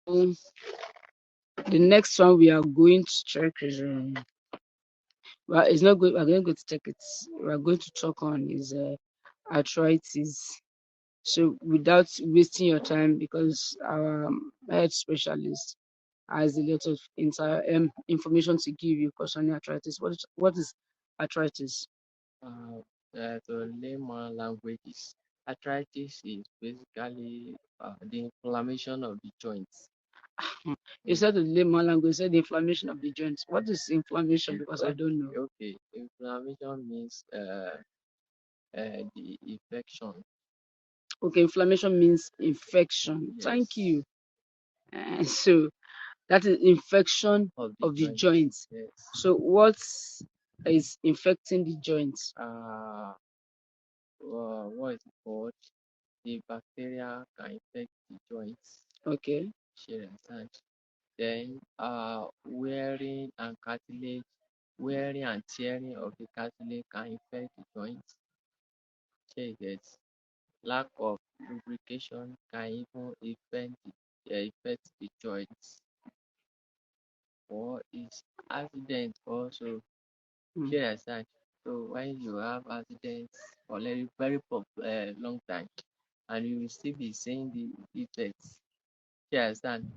So the next one we are going to check is well, it's not good. We're going to go to check it. We're going to talk on is arthritis. So without wasting your time, because our health specialist has a lot of information to give you concerning arthritis. What is arthritis? Uh, to layman languages, arthritis is basically the inflammation of the joints. You Mm. said the layman language, you said the inflammation of the joints. What is inflammation? Because I Okay, don't know. okay. Inflammation means the infection. Okay, inflammation means infection. Thank Yes, you. So that is infection of the of the joint. joints. Yes. So what is infecting the joints? What is it called? The bacteria can infect the joints. Okay. Share and such. Then wearing and cartilage, wearing and tearing of the cartilage can infect the joints. Share get. Lack of lubrication can even affect the joints. Or is accident also Mm. share and such. So when you have accidents for a very long time, and you will still be seeing the effects. You understand?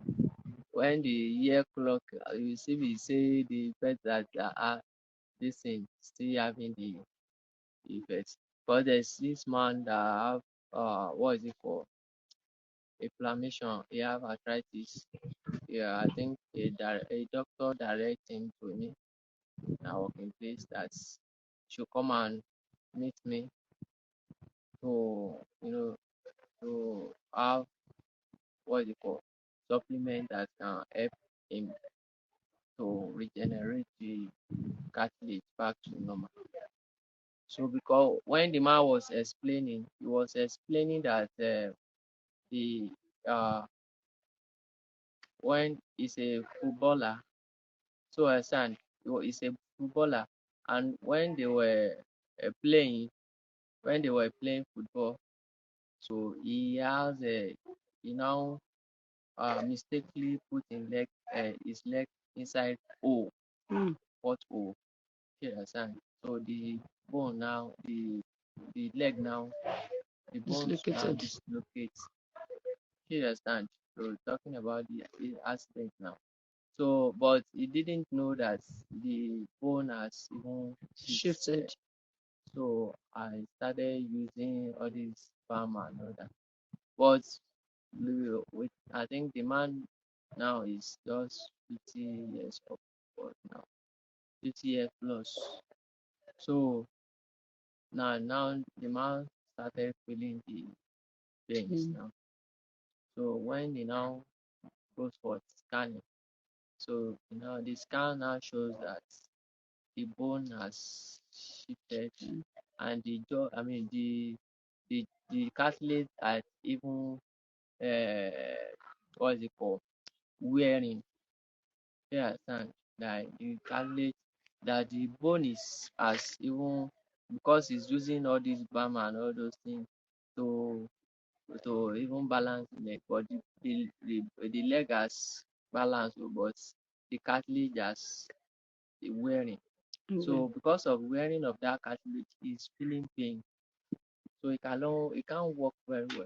When the year clock, you will still be seeing the effects that are this thing still having the effects. But there's this man that have what is it called? Inflammation. He have arthritis. Yeah, I think a doctor direct him to me in our working place that should come and meet me to to have what is it called supplement that can help him to regenerate the cartilage back to normal. So because when the man was explaining, he was explaining that the when he's a footballer, so I understand he's a footballer, and when they were playing football, so he now mistakenly put his leg inside hole, Mm. hole. You understand? So the bone now, the leg now, the bones now Dislocated. dislocate. You understand? So talking about the accident now. So, but he didn't know that the bone has even shifted. Shifted. So I started using all this balm and all that. But I think the man now is just 50 years old now, 50 years plus. So now the man started feeling the pains Mm. now. So when he now goes for scanning, so the scan now shows that the bone has shifted Mm. and the jaw, I mean the cartilage has even what is it called? Wearing. You understand? That the cartilage that the bone is as even because he's using all this balm and all those things to even balance the leg, but the leg has balance, but the cartilage has the wearing. Okay. So because of wearing of that cartilage, he's feeling pain. So he can't walk very well.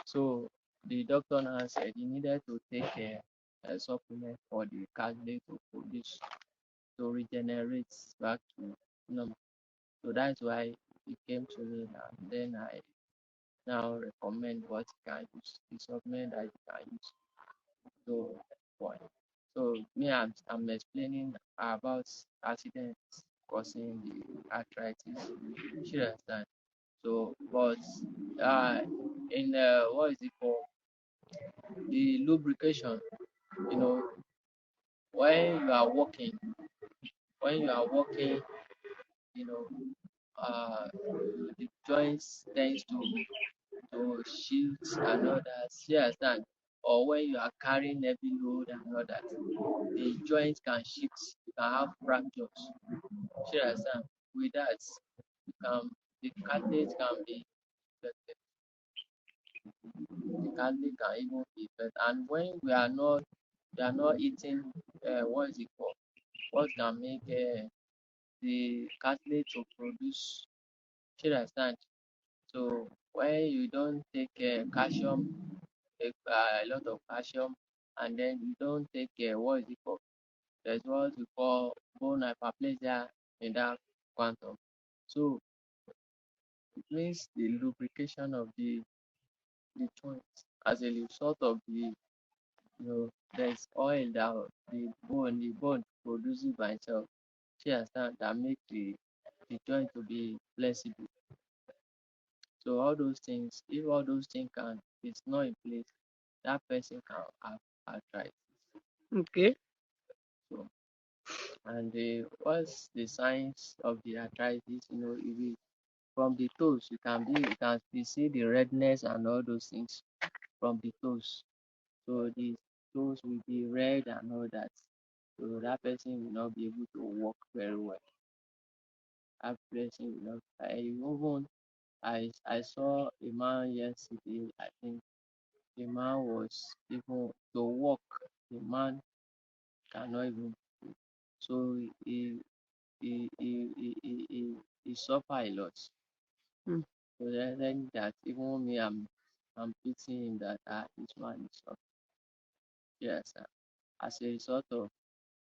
So the doctor now said he needed to take a supplement for the cartilage to produce to regenerate back to normal. So that's why he came to me now. Then I now recommend what you can use, the supplement that you can use. So for him. So me, I'm explaining about accidents causing the arthritis. You understand? So, but in what is it called? The lubrication. You know, when you are walking, when you are walking, you know, the joints tends to shift and all that. You understand? Or when you are carrying heavy load and all that, the joints can shift. You can have fractures. You understand? With that, you can the cartilage can be affected. The Catholic can even be better. And when we are not eating, what is it called? What can make the Catholic to produce? Should I understand? So when you don't take calcium, take a lot of calcium, and then you don't take what is it called? There's what we call bone hyperplasia in that quantum. So it means the lubrication of the joints as a result of there's oil that the bone produces by itself. You understand that make the joint to be flexible. So all those things, if all those things can it's not in place, that person can have arthritis. Okay. So and what's the signs of the arthritis? If you from the toes, you can see the redness and all those things from the toes. So the toes will be red and all that. So that person will not be able to walk very well. That person will not. I saw a man yesterday. I think the man was even to walk. The man cannot even. So he suffer a lot. Mm. So then that even me, I'm pitying him that this man is suffering. Yes, as a result of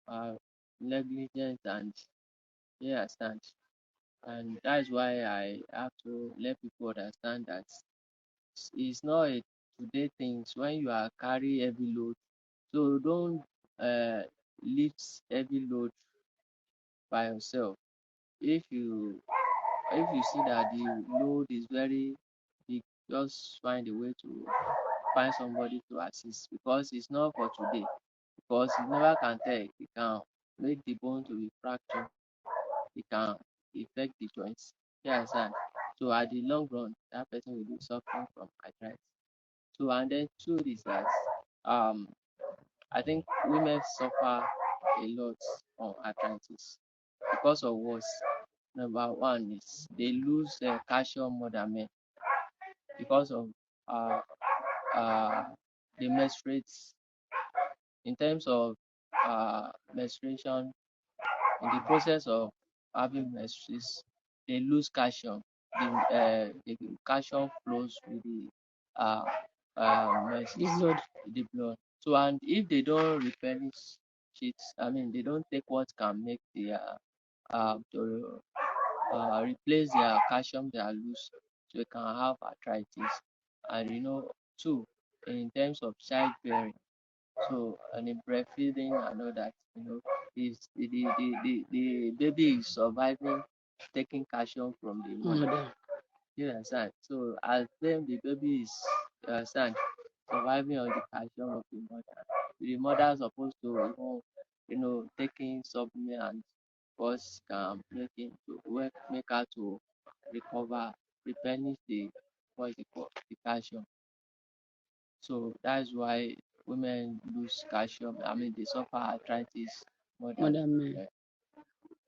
uh, negligence and yes, and that's why I have to let people understand that it's not a today things when you are carry heavy load. So don't uh, lift heavy load by yourself. If you if you see that the load is very big, just find a way to find somebody to assist because it's not for today. Because you never can tell. It can make the bone to be fractured. It can affect the joints. You understand? So at the long run, that person will be suffering from arthritis. So and then two is that um I think women suffer a lot on arthritis because of what? Number one is they lose calcium more than men because of uh uh the menstruates in terms of menstruation in the process of having menstruation they lose calcium. The calcium flows with uh The menses, blood. the blood. So and if they don't replenish it, I mean they don't take what can make the to replace their calcium they are lose, so they can have arthritis. And two, in terms of childbearing, so and in breastfeeding and all that, is the baby is surviving taking calcium from the mother. Mother. You understand? So as then the baby is understand surviving on the calcium of the mother is supposed to taking supplements because can make him to make her to recover, replenish the what is it called the calcium. So that's why women lose calcium. I mean, they suffer arthritis more than Mother man. men.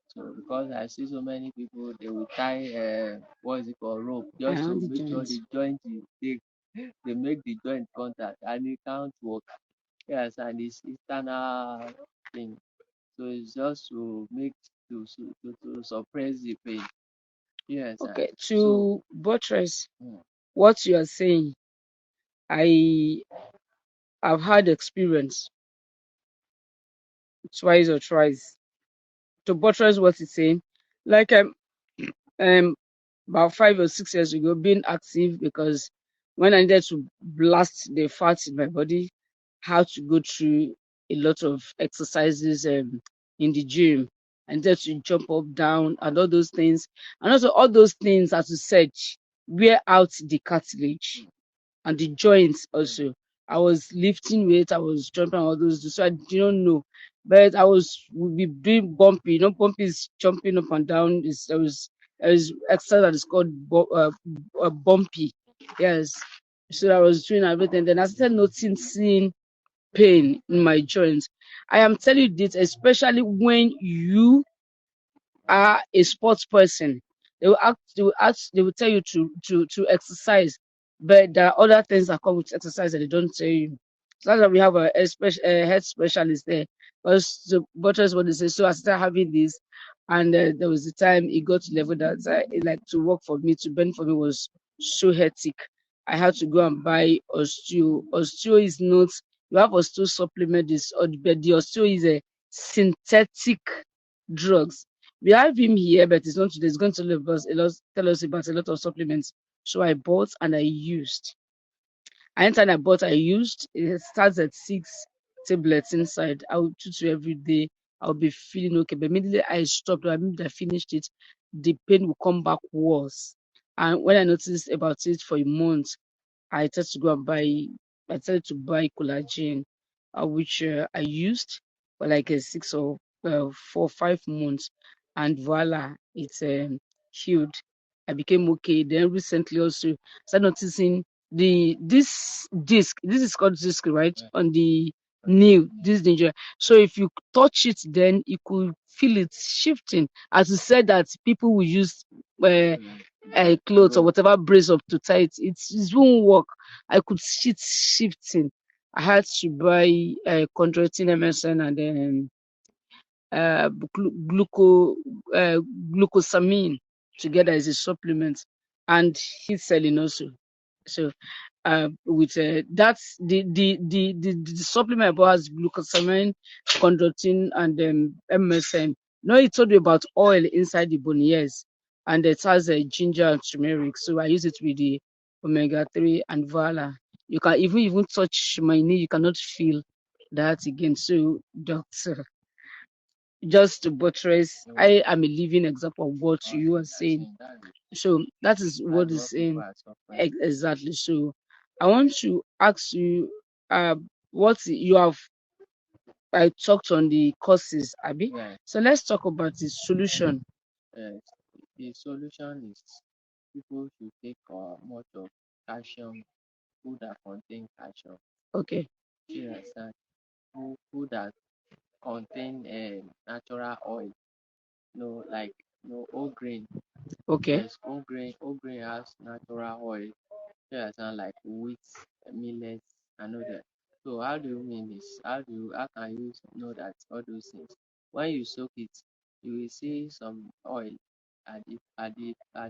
So because I see so many people, they will tie what is it called rope just And to the make sure joints. the joint they make the joint contact and it can't work. Yes, and it's internal thing. So it's just to make to suppress the pain. Yes, and Okay. so To buttress mm, what you are saying, I have had experience twice or thrice. To buttress what he's saying, like um about 5 or 6 years ago, being active because when I needed to blast the fat in my body, how to go through a lot of exercises in the gym and then to jump up, down, and all those things. And also, all those things, as you said, wear out the cartilage and the joints mm, also. I was lifting weight, I was jumping all those, so I didn't know. But I would be doing bumpy. Bumpy is jumping up and down. There was exercise that is called bumpy. Yes. So I was doing everything. Then I started noticing pain in my joints. I am telling you this, especially when you are a sports person. They will tell you to exercise. But there are other things that come with exercise that they don't tell you. So that's why we have a health specialist there. Because the doctors what they say. So I started having this, and there was the time it got to level that like to work for me, to bend for me was so hectic. I had to go and buy osteo. Osteo is not, you have osteo supplement this, but the osteo is a synthetic drugs. We have him here, but it's not today. It's going to tell us about a lot of supplements. So I bought and I used. Anytime I bought, I used. It starts at 6 tablets inside. I would do it every day. I'll be feeling okay. But immediately I stopped, or immediately I finished it, the pain will come back worse. And when I noticed about it for a month, I started to go and buy. I started to buy collagen, which I used for like 4 5 months, and voila, it's healed. I became okay. Then recently also started noticing this disc. This is called disc, right? Yeah. On the nail, this danger. So if you touch it, then you could feel it shifting. As you said that people will use uh, clothes or whatever brace up to tie it. It won't work. I could see it shifting. I had to buy chondroitin MSN and then gluco glucosamine together as a supplement, and heat selling also. So with that's the supplement I bought has glucosamine, chondroitin, and MSM. No, it told you about oil inside the bone, yes, and it has ginger and turmeric. So I use it with the omega 3 and voila. You can even touch my knee, you cannot feel that again. So doctor, just to buttress, So I am a living example of what what you are you are saying. saying, So that is what that's is what people saying are suffering. exactly. So I want to ask you, uh, what you have. I talked on the causes, Abby. Yeah. So let's talk about the solution. Uh, the solution is people should take much of calcium, food that contain calcium. Okay, You understand? Food that contain natural oil. Like whole grain. okay, Yes, whole grain has natural oil. You understand? Like wheat, millet, and all that. So how do you mean this? How can you know that all those things? When you soak it, you will see some oil at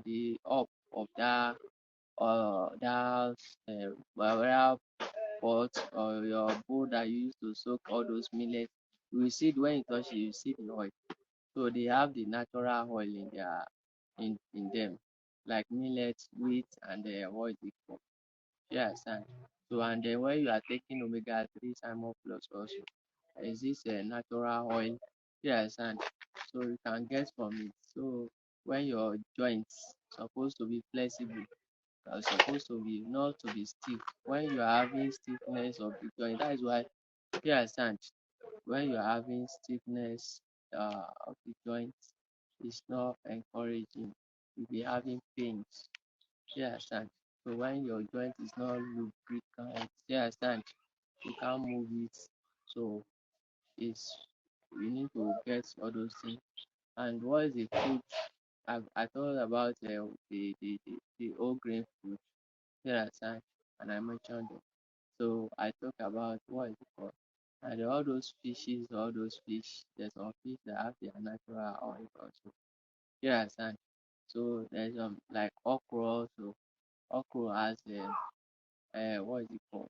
the up of that whether pot or your bowl that you use to soak all those millet. You will see it when you touch it, you see the oil. So they have the natural oil in them, like millet, wheat, and what is it called? You understand? So and then when you are taking omega 3 salmon plus also, there is this natural oil. You understand? So you can get from it. So when your joints supposed to be flexible, are supposed to be not to be stiff. When you are having stiffness of the joint, that is why you understand. When you are having stiffness of the joint, it's not encouraging. You'll be having pains. You understand? So when your joint is not lubricant, you understand, you can't move it. So it's you need to get all those things. And what is the food? I thought about the whole grain food. You understand? And I mentioned them. So I talk about what is it called? And all those fishes, all those fish, there's some fish that have their natural oil also. You understand? So there's like okra also. Okra has what is it called?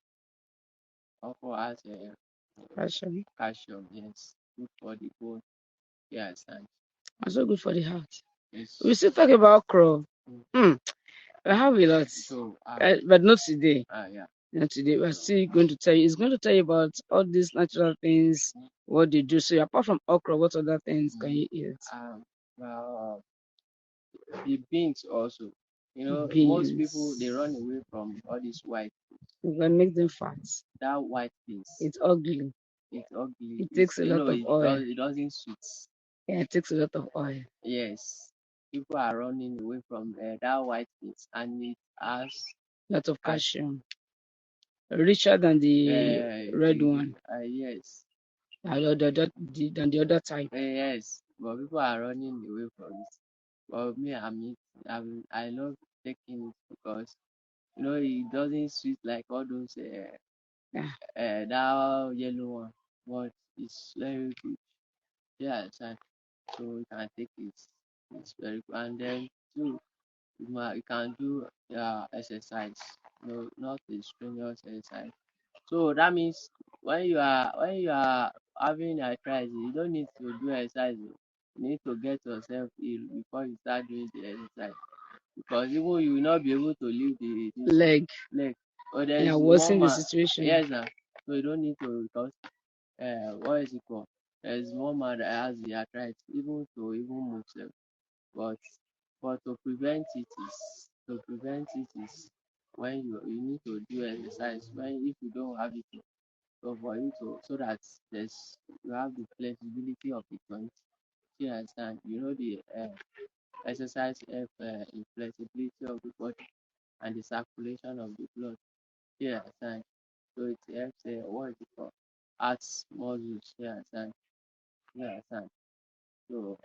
Okra has actually, calcium, yes, good for the bone. You understand? and so good for the heart. We It's still talk about crow. mm, Hmm, I have a lot, so but not today. yeah. Not today. We're still going to tell you. It's going to tell you about all these natural things, what they do. So apart from okra, what other things can you eat? Um well the beans also. Most people they run Beans. away from all these white You can make them fat. that white beans. It's ugly. It's ugly. It takes a lot of oil. It doesn't suit. Yeah, it takes a lot of oil. Yes, people are running away from that white beans, and it has Lot of calcium. calcium. Richer than the red one. Yes, Than the other type. yes, but people are running away from it. But me, I love taking it because it doesn't sweet like all those Yeah. that yellow one, but it's very good. Yeah, so you can take it. It's very good. And then too, you can do exercise. Not a strenuous exercise. So that means when you are having arthritis, you don't need to do exercise. You need to get yourself ill before you start doing the exercise. Because even you will not be able to lift the this Leg. leg. But there Yeah, is one worsen the man, situation. yes now. So you don't need to, because what is it called? There is one man that has the arthritis, even to even move self. But to prevent it is when you need to do exercise. When if you don't have it, so for you to, so that you have the flexibility of the joint. You understand? The exercise help in flexibility of the body and the circulation of the blood. You understand? So it helps what is it called? Heart muscles. You understand? You understand? So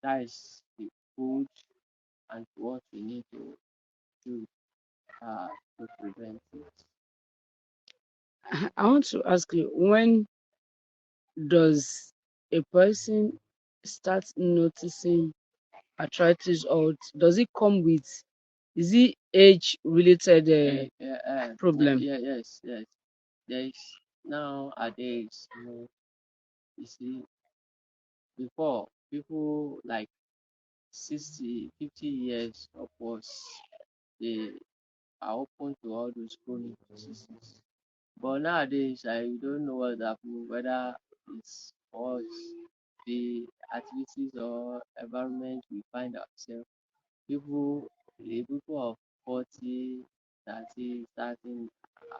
that is the food and what we need to do uh, to prevent it. I want to ask you, when does a person start noticing arthritis, or does it come with, is it age related problem? Yes. There is nowadays, you see, before people like 60, 50 years upwards, they are open to all those chronic diseases. But nowadays, I don't know what's happening, whether it's us, the activities or environment we find ourselves. The people of 40, 30, starting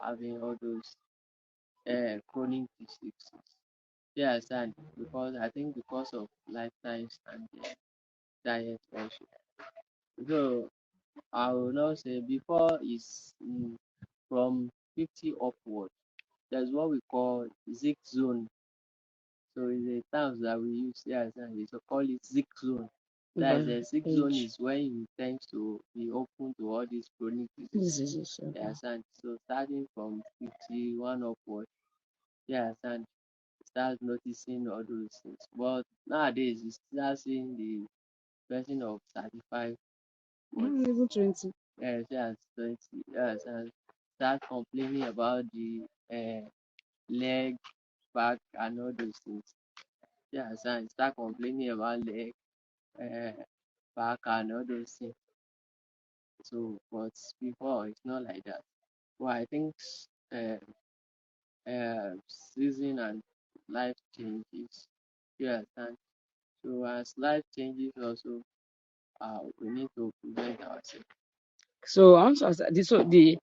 having all those chronic diseases. Yes, and because I think because of lifetimes and diet also. So I will now say before is from 50 upward. There's what we call zinc zone. So it's a terms that we use here, and they so call it zinc zone. That is By a zinc zone age is when you tend to be open to all these chronic diseases. diseases. Okay. Yes, and so starting from 51 upward, yes, and start noticing all those things. But nowadays, you start seeing the person of 35, but Even 20. yes, yes, 20, yes, and start complaining about the leg, back, and all those things. Yes, and start complaining about leg, uh, back, and all those things. So, but before it's not like that. Well, I think uh, season and life changes. You understand? So as life changes also, we need to prevent ourselves. So I want to ask this. So the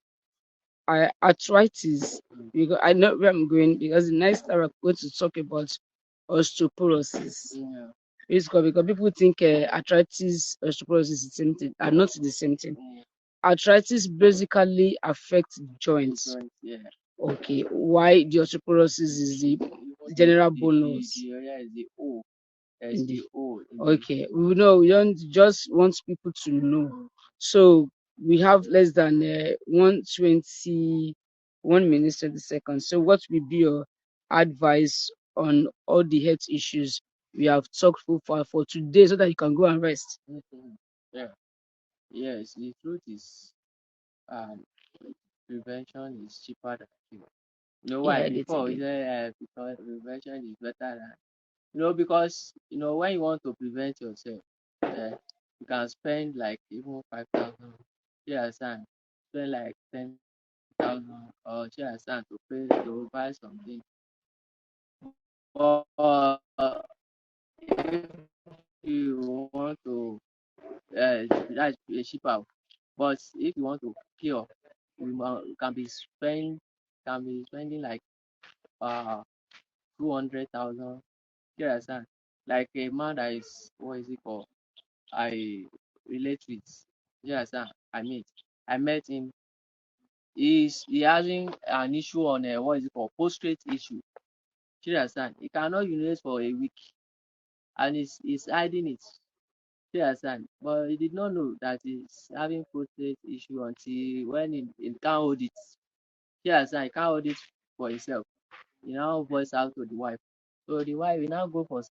arthritis, Mm, because I know where I'm going, because the next time we're going to talk about osteoporosis. yeah, It's called, because people think arthritis, osteoporosis is the same thing, are not the same thing. mm, Arthritis basically affects the joints. joint, yeah. Okay, why the osteoporosis is the Even general the bonus area is the O. There's in the. the O in the. Okay, we know, we don't just want people to know. Mm, So we have less than 1:21 minutes 20 seconds. So what will be your advice on all the health issues we have talked for today, so that you can go and rest? yeah. Yes, the truth is, um, prevention is cheaper than cure. You know Yeah, why? I heard it Before we again. say because prevention is better than, because when you want to prevent yourself, you can spend like even 5,000. You understand? Spend like 10,000, or you understand, to pay to buy something. But if you want to, that's cheaper. But if you want to cure, you can be spending like 200,000. You understand? Like a man that is, what is it called? I relate with. You understand? I met him. He having an issue on what is it called? Prostate issue. You understand? He cannot urinate for a week, and he's hiding it. you understand? But he did not know that he's having prostate issue until when he can't hold it. You understand? He can't hold it for himself. He now voice out to the wife. So the wife will now go for